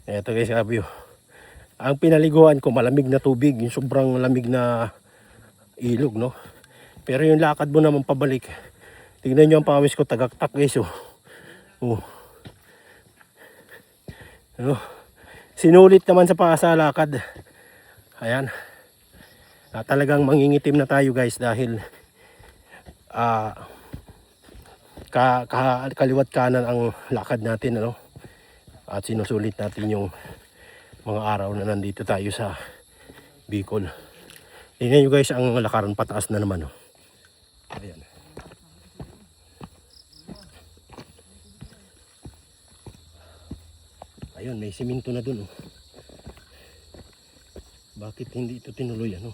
Eto guys, sabi oh. Ang pinaliguan ko malamig na tubig, yung sobrang lamig na ilog, no? Pero yung lakad mo naman pabalik, tingnan nyo ang pawis ko, tagaktak guys oh. Oh. Ano? Sinulit naman sa pasalakad. Ayan. Talagang mangingitim na tayo guys dahil kaliwat kanan ang lakad natin, ano? At sinusulit natin yung mga araw na nandito tayo sa Bicol. Tingnan nyo guys, ang lakaran pataas na naman, oh. Ayan. Ayun, may siminto na dun, oh. Bakit hindi ito tinuloy, ano?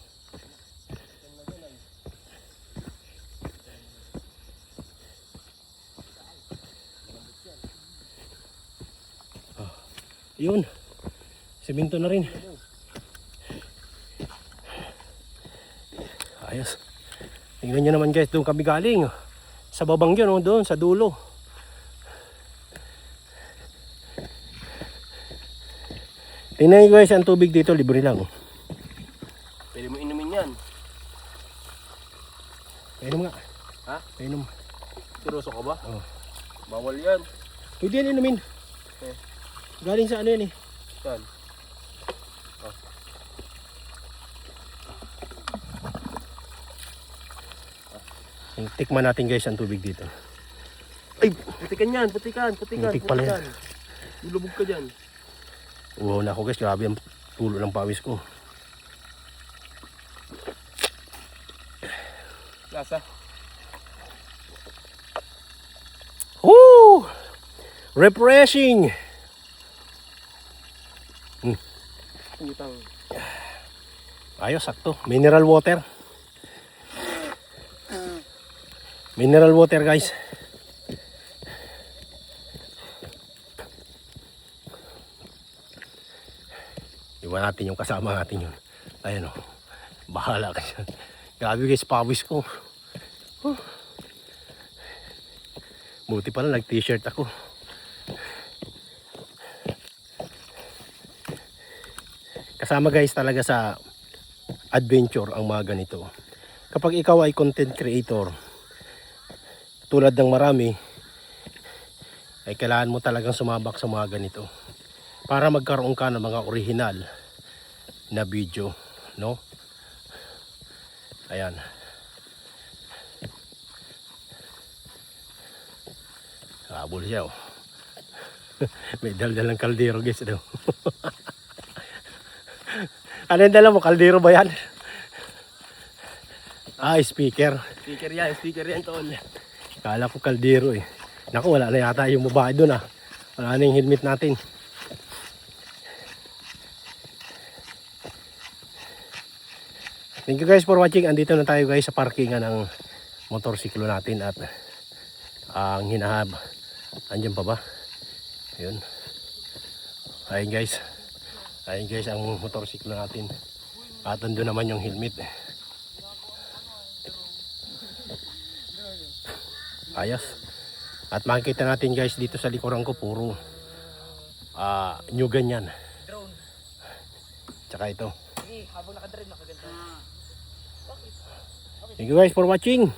Yun, siminto na rin. Ayos. Tingnan nyo naman guys, doon kami galing. Sa babang yun, oh, doon sa dulo. Tingnan nyo guys, ang tubig dito libre lang. Pwede mo inumin yan. Painom nga. Ha? Painom. Seryoso ka ba? Oh. Bawal yan. Pwede yan inumin. Eh. Galing sa ano yan eh. Saan? Tikman natin guys ang tubig dito. Ay! Putikan yan! Putikan! Putik pala yan. Lulubog ka dyan. Wow na ako guys, grabe ang tulo ng pawis ko. Lasa. Woo! Refreshing! Putang. Ayos, sakto. Mineral water. Mineral water guys. Iwan natin yung kasama natin yun. Ayan o. Bahala ka dyan. Grabe guys, pawis ko. Buti pala nag-t-shirt ako. Kasama guys talaga sa adventure ang mga ganito. Kapag ikaw ay content creator, tulad ng marami, ay kailangan mo talagang sumabak sa mga ganito para magkaroon ka ng mga original na video, no? Ayan. Habol siya, oh. May dal-dal ng kaldero guys, no? Ano yung dala mo? Kaldero ba yan? Ah, speaker. Speaker yan tol. Kala ko kaldero eh. Naku, wala na yata yung babae doon ah. Wala na yung helmet natin. Thank you guys for watching. Andito na tayo guys sa parkingan ng motorsiklo natin at ang hinahab. Andyan pa ba? Ayun. Ayun guys. Ayun guys ang motorsiklo natin. At andun naman yung helmet. Ayos. At makikita natin guys dito sa likuran ko puro nyugan yan. Drone. Tsaka ito. Habang nakadrive nakaganda. Thank you guys for watching.